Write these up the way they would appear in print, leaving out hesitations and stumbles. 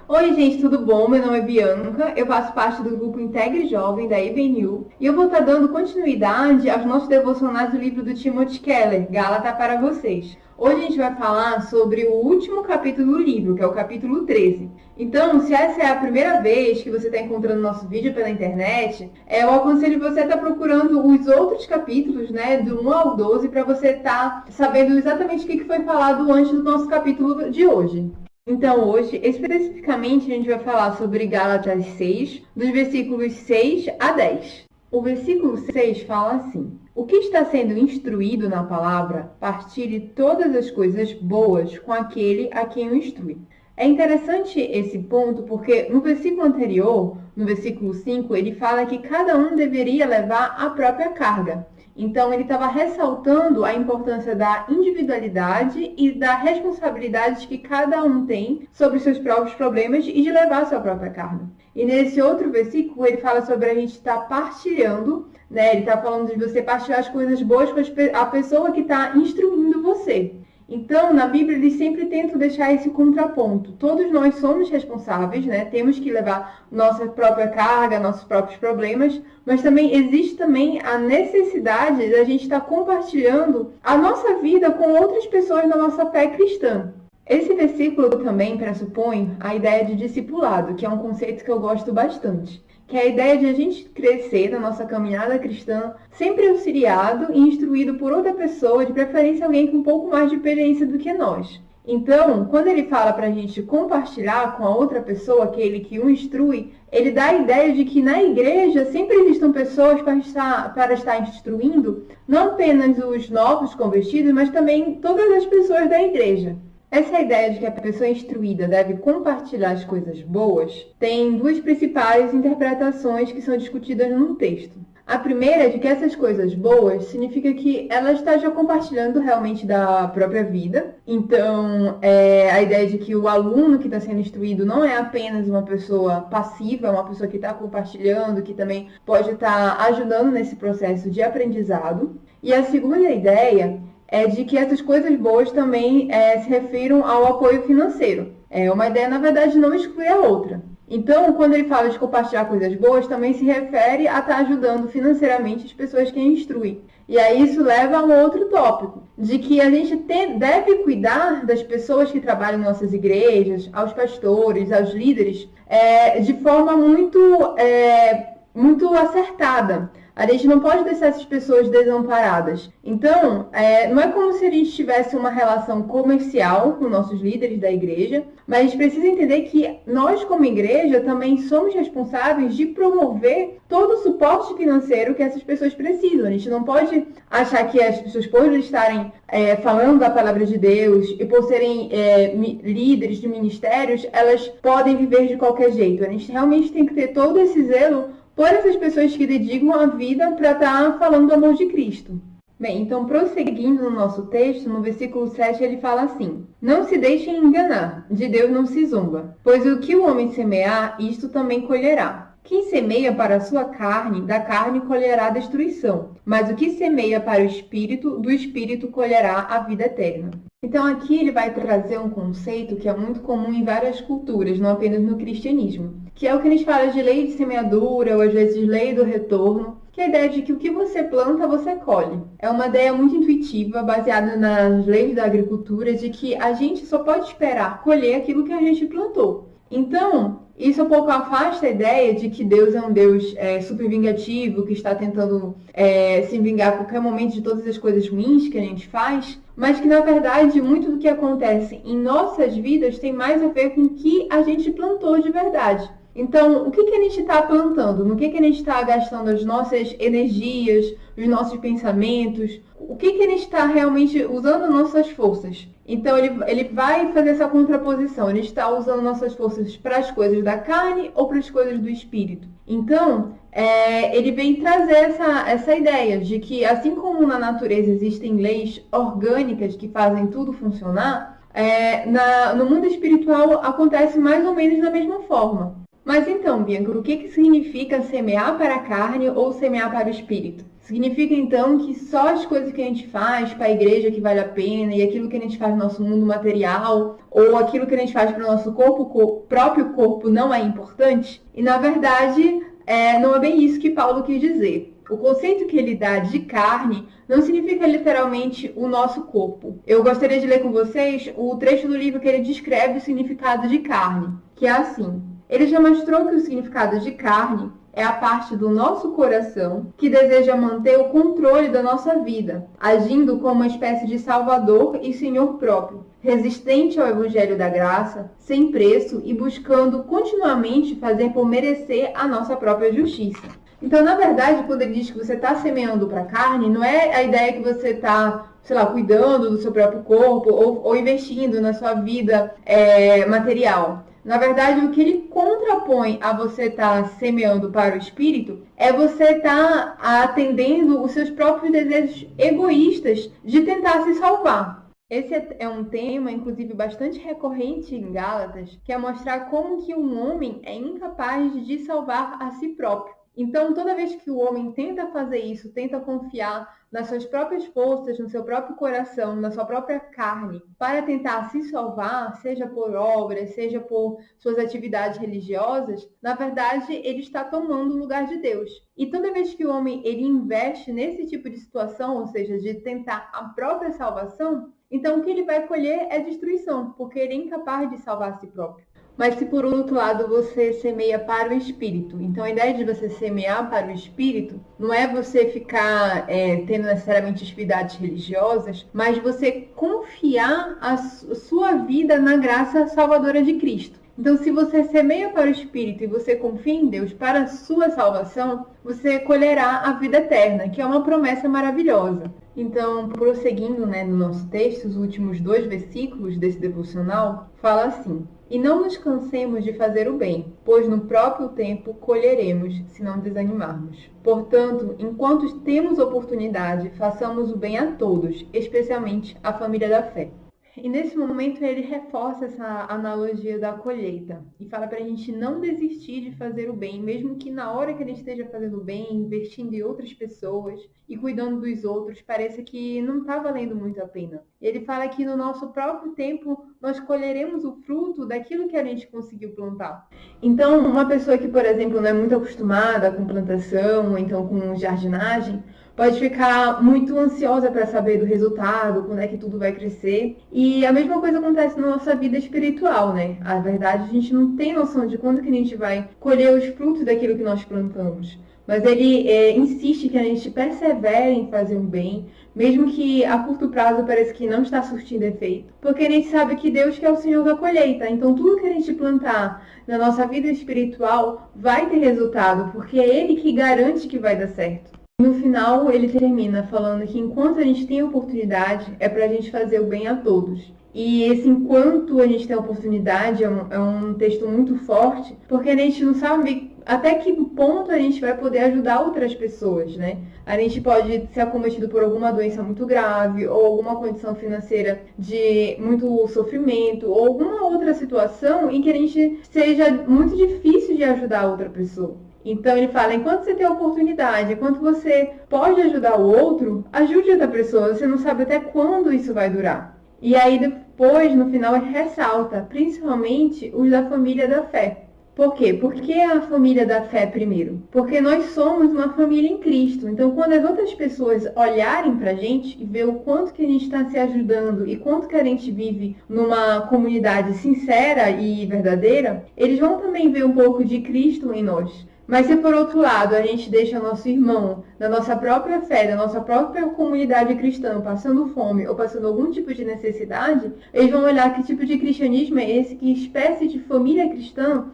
Oi, gente, tudo bom? Meu nome é Bianca, eu faço parte do grupo Integre Jovem da IBNU e eu vou estar dando continuidade aos nossos devocionais do livro do Timothy Keller, Gálata para vocês. Hoje a gente vai falar sobre o último capítulo do livro, que é o capítulo 13. Então, se essa é a primeira vez que você está encontrando nosso vídeo pela internet, eu aconselho você a estar procurando os outros capítulos, né, do 1 ao 12, para você estar sabendo exatamente o que foi falado antes do nosso capítulo de hoje. Então, hoje, especificamente, a gente vai falar sobre Gálatas 6, dos versículos 6 a 10. O versículo 6 fala assim: O que está sendo instruído na palavra, partilhe todas as coisas boas com aquele a quem o instrui. É interessante esse ponto porque no versículo anterior, no versículo 5, ele fala que cada um deveria levar a própria carga. Então, ele estava ressaltando a importância da individualidade e da responsabilidade que cada um tem sobre seus próprios problemas e de levar a sua própria carga. E nesse outro versículo, ele fala sobre a gente estar partilhando, né? Ele está falando de você partilhar as coisas boas com a pessoa que está instruindo você. Então, na Bíblia, eles sempre tentam deixar esse contraponto. Todos nós somos responsáveis, né? Temos que levar nossa própria carga, nossos próprios problemas, mas também existe a necessidade da gente estar compartilhando a nossa vida com outras pessoas da nossa fé cristã. Esse versículo também pressupõe a ideia de discipulado, que é um conceito que eu gosto bastante, que é a ideia de a gente crescer na nossa caminhada cristã, sempre auxiliado e instruído por outra pessoa, de preferência alguém com um pouco mais de experiência do que nós. Então, quando ele fala para a gente compartilhar com a outra pessoa, aquele que o instrui, ele dá a ideia de que na igreja sempre existam pessoas para estar instruindo, não apenas os novos convertidos, mas também todas as pessoas da igreja. Essa ideia de que a pessoa instruída deve compartilhar as coisas boas tem duas principais interpretações que são discutidas no texto. A primeira é de que essas coisas boas significa que ela está já compartilhando realmente da própria vida. Então, a ideia de que o aluno que está sendo instruído não é apenas uma pessoa passiva, é uma pessoa que está compartilhando, que também pode estar ajudando nesse processo de aprendizado. E a segunda ideia é de que essas coisas boas também se refiram ao apoio financeiro. Uma ideia, na verdade, não exclui a outra. Então, quando ele fala de compartilhar coisas boas, também se refere a estar ajudando financeiramente as pessoas que instruem. E aí isso leva a um outro tópico, de que a gente deve cuidar das pessoas que trabalham em nossas igrejas, aos pastores, aos líderes, de forma muito acertada. A gente não pode deixar essas pessoas desamparadas. Então, não é como se a gente tivesse uma relação comercial com nossos líderes da igreja, mas a gente precisa entender que nós, como igreja, também somos responsáveis de promover todo o suporte financeiro que essas pessoas precisam. A gente não pode achar que as pessoas, por estarem falando da palavra de Deus e por serem líderes de ministérios, elas podem viver de qualquer jeito. A gente realmente tem que ter todo esse zelo por essas pessoas que dedicam a vida para estar falando do amor de Cristo. Bem, então prosseguindo no nosso texto, no versículo 7 ele fala assim: Não se deixem enganar, de Deus não se zomba, pois o que o homem semear, isto também colherá. Quem semeia para a sua carne, da carne colherá destruição, mas o que semeia para o Espírito, do Espírito colherá a vida eterna. Então aqui ele vai trazer um conceito que é muito comum em várias culturas, não apenas no cristianismo, que é o que a gente fala de lei de semeadura, ou às vezes lei do retorno, que é a ideia de que o que você planta, você colhe. É uma ideia muito intuitiva, baseada nas leis da agricultura, de que a gente só pode esperar colher aquilo que a gente plantou. Então, isso um pouco afasta a ideia de que Deus é um Deus super vingativo, que está tentando se vingar a qualquer momento de todas as coisas ruins que a gente faz, mas que, na verdade, muito do que acontece em nossas vidas tem mais a ver com o que a gente plantou de verdade. Então, o que a gente está plantando? No que a gente está gastando as nossas energias, os nossos pensamentos? O que a gente está realmente usando nossas forças? Então, ele vai fazer essa contraposição. Ele está usando nossas forças para as coisas da carne ou para as coisas do espírito. Então, ele vem trazer essa ideia de que, assim como na natureza existem leis orgânicas que fazem tudo funcionar, no mundo espiritual acontece mais ou menos da mesma forma. Mas então, Bianca, o que significa semear para a carne ou semear para o espírito? Significa então que só as coisas que a gente faz para a igreja que vale a pena e aquilo que a gente faz no nosso mundo material ou aquilo que a gente faz para o nosso próprio corpo não é importante? E na verdade, não é bem isso que Paulo quis dizer. O conceito que ele dá de carne não significa literalmente o nosso corpo. Eu gostaria de ler com vocês o trecho do livro que ele descreve o significado de carne, que é assim: ele já mostrou que o significado de carne é a parte do nosso coração que deseja manter o controle da nossa vida, agindo como uma espécie de salvador e senhor próprio, resistente ao evangelho da graça, sem preço e buscando continuamente fazer por merecer a nossa própria justiça. Então, na verdade, quando ele diz que você está semeando para a carne, não é a ideia que você está, cuidando do seu próprio corpo ou investindo na sua vida material. Na verdade, o que ele contrapõe a você estar semeando para o espírito é você estar atendendo os seus próprios desejos egoístas de tentar se salvar. Esse é um tema, inclusive, bastante recorrente em Gálatas, que é mostrar como que um homem é incapaz de salvar a si próprio. Então, toda vez que o homem tenta fazer isso, tenta confiar nas suas próprias forças, no seu próprio coração, na sua própria carne, para tentar se salvar, seja por obras, seja por suas atividades religiosas, na verdade, ele está tomando o lugar de Deus. E toda vez que o homem ele investe nesse tipo de situação, ou seja, de tentar a própria salvação, então o que ele vai colher é destruição, porque ele é incapaz de salvar a si próprio. Mas se por outro lado você semeia para o espírito, então a ideia de você semear para o espírito não é você ficar tendo necessariamente atividades religiosas, mas você confiar a sua vida na graça salvadora de Cristo. Então, se você semeia para o Espírito e você confia em Deus para a sua salvação, você colherá a vida eterna, que é uma promessa maravilhosa. Então, prosseguindo no nosso texto, os últimos 2 versículos desse devocional, fala assim: "E não nos cansemos de fazer o bem, pois no próprio tempo colheremos, se não desanimarmos. Portanto, enquanto temos oportunidade, façamos o bem a todos, especialmente à família da fé." E nesse momento ele reforça essa analogia da colheita e fala para a gente não desistir de fazer o bem, mesmo que na hora que a gente esteja fazendo o bem, investindo em outras pessoas e cuidando dos outros, pareça que não está valendo muito a pena. Ele fala que no nosso próprio tempo nós colheremos o fruto daquilo que a gente conseguiu plantar. Então, uma pessoa que, por exemplo, não é muito acostumada com plantação ou então com jardinagem, pode ficar muito ansiosa para saber do resultado, quando é que tudo vai crescer. E a mesma coisa acontece na nossa vida espiritual, né? A verdade, a gente não tem noção de quando que a gente vai colher os frutos daquilo que nós plantamos. Mas ele insiste que a gente persevere em fazer um bem, mesmo que a curto prazo pareça que não está surtindo efeito. Porque a gente sabe que Deus que é o Senhor da colheita. Então tudo que a gente plantar na nossa vida espiritual vai ter resultado, porque é Ele que garante que vai dar certo. No final, ele termina falando que enquanto a gente tem oportunidade, é para a gente fazer o bem a todos. E esse enquanto a gente tem oportunidade é um texto muito forte, porque a gente não sabe até que ponto a gente vai poder ajudar outras pessoas, né? A gente pode ser acometido por alguma doença muito grave, ou alguma condição financeira de muito sofrimento, ou alguma outra situação em que a gente seja muito difícil de ajudar outra pessoa. Então ele fala, enquanto você tem a oportunidade, enquanto você pode ajudar o outro, ajude outra pessoa, você não sabe até quando isso vai durar. E aí depois, no final, ele ressalta, principalmente os da família da fé. Por quê? Por que a família da fé primeiro? Porque nós somos uma família em Cristo. Então, quando as outras pessoas olharem pra gente e ver o quanto que a gente está se ajudando e quanto que a gente vive numa comunidade sincera e verdadeira, eles vão também ver um pouco de Cristo em nós. Mas se por outro lado a gente deixa nosso irmão, da nossa própria fé, da nossa própria comunidade cristã, passando fome ou passando algum tipo de necessidade, eles vão olhar que tipo de cristianismo é esse, que espécie de família cristã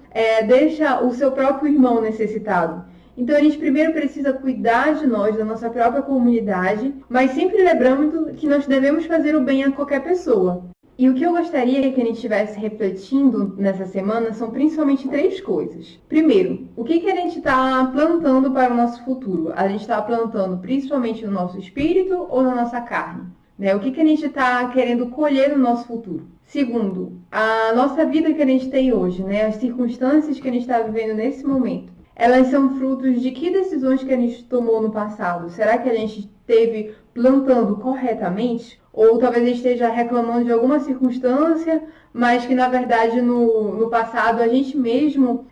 deixa o seu próprio irmão necessitado. Então a gente primeiro precisa cuidar de nós, da nossa própria comunidade, mas sempre lembrando que nós devemos fazer o bem a qualquer pessoa. E o que eu gostaria que a gente estivesse refletindo nessa semana são principalmente 3 coisas. Primeiro, o que a gente está plantando para o nosso futuro? A gente está plantando principalmente no nosso espírito ou na nossa carne? né? O que a gente está querendo colher no nosso futuro. Segundo, a nossa vida que a gente tem hoje, né? As circunstâncias que a gente está vivendo nesse momento, elas são frutos de que decisões que a gente tomou no passado? Será que a gente esteve plantando corretamente? Ou talvez a gente esteja reclamando de alguma circunstância, mas que na verdade no passado a gente mesmo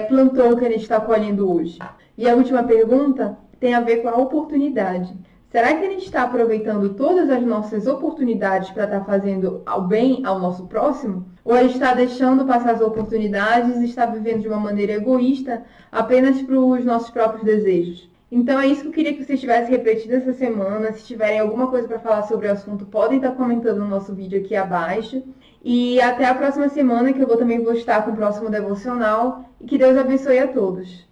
plantou o que a gente está colhendo hoje. E a última pergunta tem a ver com a oportunidade. Será que a gente está aproveitando todas as nossas oportunidades para estar fazendo o bem ao nosso próximo? Ou a gente está deixando passar as oportunidades e está vivendo de uma maneira egoísta apenas para os nossos próprios desejos? Então é isso que eu queria que vocês tivessem refletido essa semana. Se tiverem alguma coisa para falar sobre o assunto, podem estar comentando no nosso vídeo aqui abaixo. E até a próxima semana, que eu também vou estar com o próximo devocional. E que Deus abençoe a todos.